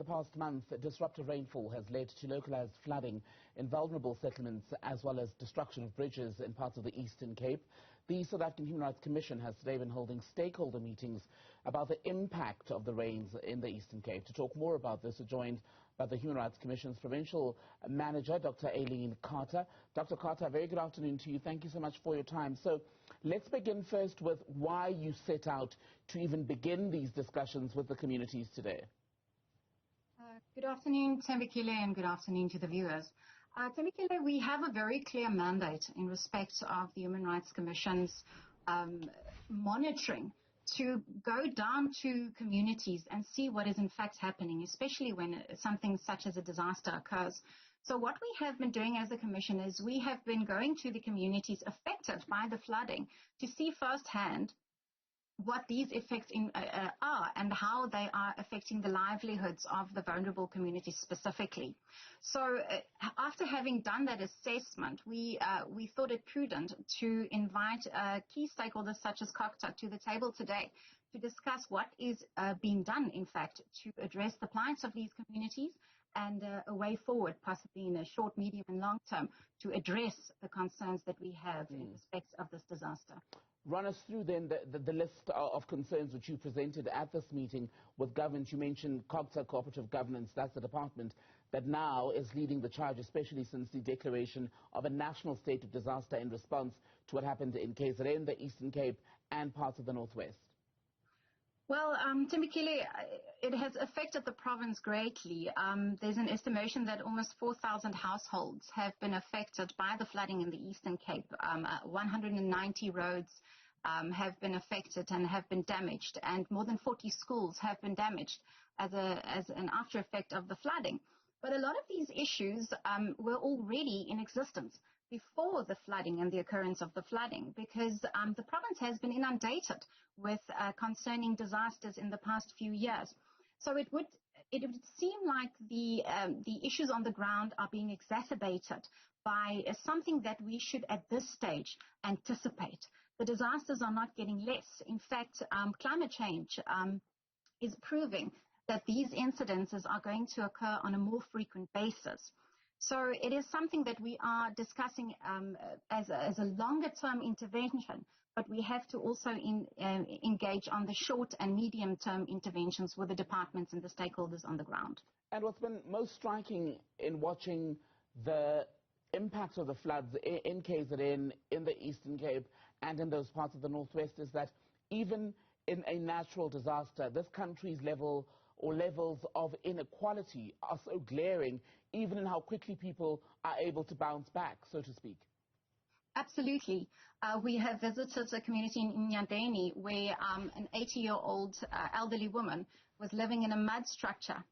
past month, disruptive rainfall has led to localized flooding in vulnerable settlements as well as destruction of bridges in parts of the Eastern Cape. The South African Human Rights Commission has today been holding stakeholder meetings about the impact of the rains in the Eastern Cape. To talk more about this, we're joined by the Human Rights Commission's Provincial Manager, Dr. Eileen Carter. Dr. Carter, very good afternoon to you. Thank you so much for your time. So let's begin first with why you set out to even begin these discussions with the communities today. Good afternoon, Thembekile, and good afternoon to the viewers. Thembekile, we have a very clear mandate in respect of the Human Rights Commission's monitoring to go down to communities and see what is in fact happening, especially when something such as a disaster occurs. So what we have been doing as a commission is we have been going to the communities affected by the flooding to see firsthand what these effects are and how they are affecting the livelihoods of the vulnerable communities specifically. So after having done that assessment, we thought it prudent to invite key stakeholders such as COGTA to the table today to discuss what is being done, in fact, to address the plights of these communities and a way forward, possibly in a short, medium and long term, to address the concerns that we have in respect of this disaster. Run us through then the list of concerns which you presented at this meeting with government. You mentioned COGTA, Cooperative Governance, that's the department that now is leading the charge, especially since the declaration of a national state of disaster in response to what happened in KZN, the Eastern Cape and parts of the Northwest. Well, Thembekile, it has affected the province greatly. There's an estimation that almost 4,000 households have been affected by the flooding in the Eastern Cape. 190 roads have been affected and have been damaged, and more than 40 schools have been damaged as an after effect of the flooding. But a lot of these issues were already in existence before the flooding and the occurrence of the flooding, because the province has been inundated with concerning disasters in the past few years. So it would seem like the issues on the ground are being exacerbated by something that we should at this stage anticipate. The disasters are not getting less. In fact, climate change is proving that these incidences are going to occur on a more frequent basis. So it is something that we are discussing as a longer-term intervention, but we have to also engage on the short and medium-term interventions with the departments and the stakeholders on the ground. And what's been most striking in watching the impact of the floods in KZN, in the Eastern Cape, and in those parts of the Northwest is that even in a natural disaster, this country's levels of inequality are so glaring, even in how quickly people are able to bounce back, so to speak. Absolutely. We have visited a community in Nyandeni where an 80-year-old elderly woman was living in a mud structure,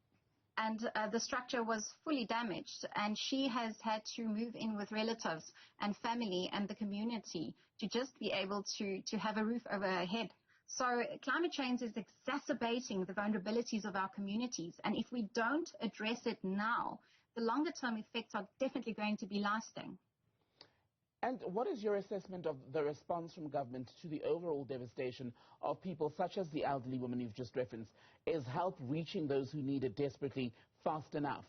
and the structure was fully damaged, and she has had to move in with relatives and family and the community to just be able to have a roof over her head. So climate change is exacerbating the vulnerabilities of our communities, and if we don't address it now, the longer-term effects are definitely going to be lasting. And what is your assessment of the response from government to the overall devastation of people such as the elderly woman you've just referenced? Is help reaching those who need it desperately fast enough?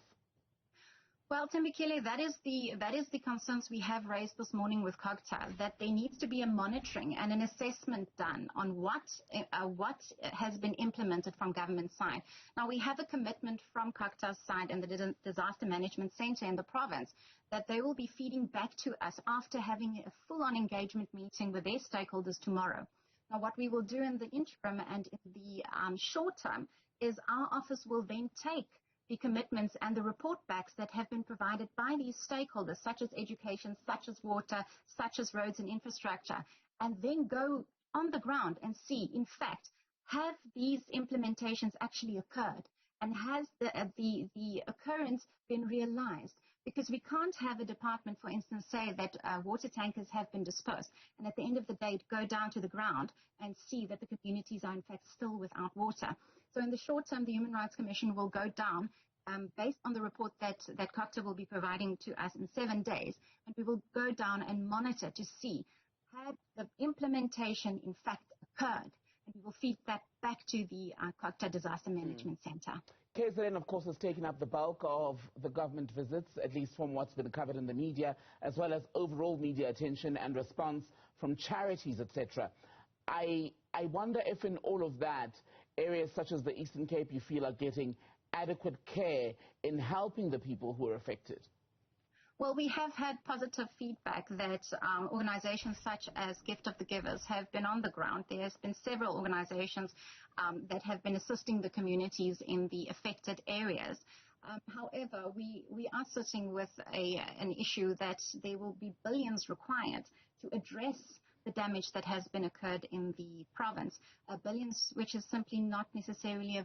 Well, Thembekile, that is the concerns we have raised this morning with COGTA, that there needs to be a monitoring and an assessment done on what has been implemented from government side. Now, we have a commitment from COGTA's side and the Disaster Management Center in the province that they will be feeding back to us after having a full-on engagement meeting with their stakeholders tomorrow. Now, what we will do in the interim and in the short term is our office will then take the commitments and the report backs that have been provided by these stakeholders, such as education, such as water, such as roads and infrastructure, and then go on the ground and see, in fact, have these implementations actually occurred? And has the occurrence been realized? Because we can't have a department, for instance, say that water tankers have been dispersed, and at the end of the day go down to the ground and see that the communities are in fact still without water. So in the short term, the Human Rights Commission will go down based on the report that COGTA will be providing to us in 7 days, and we will go down and monitor to see had the implementation in fact occurred. And we will feed that back to the COGTA Disaster Management Center. KZN, of course, has taken up the bulk of the government visits, at least from what's been covered in the media, as well as overall media attention and response from charities, etc. I wonder if in all of that, areas such as the Eastern Cape you feel are getting adequate care in helping the people who are affected. Well, we have had positive feedback that organizations such as Gift of the Givers have been on the ground. There's been several organizations that have been assisting the communities in the affected areas. However, we are sitting with an issue that there will be billions required to address the damage that has been occurred in the province, billions which is simply not necessarily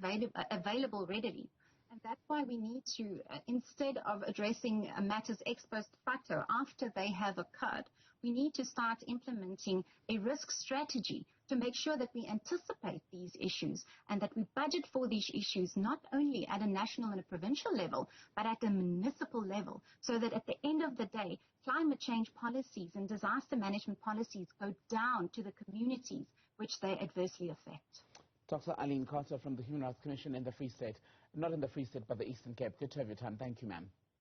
available readily. And that's why we need to, instead of addressing matters ex post facto after they have occurred, we need to start implementing a risk strategy to make sure that we anticipate these issues and that we budget for these issues not only at a national and a provincial level, but at a municipal level, so that at the end of the day, climate change policies and disaster management policies go down to the communities which they adversely affect. Dr. Eileen Carter from the Human Rights Commission in the Free State, not in the Free State, but the Eastern Cape. Good to have your time. Thank you, ma'am.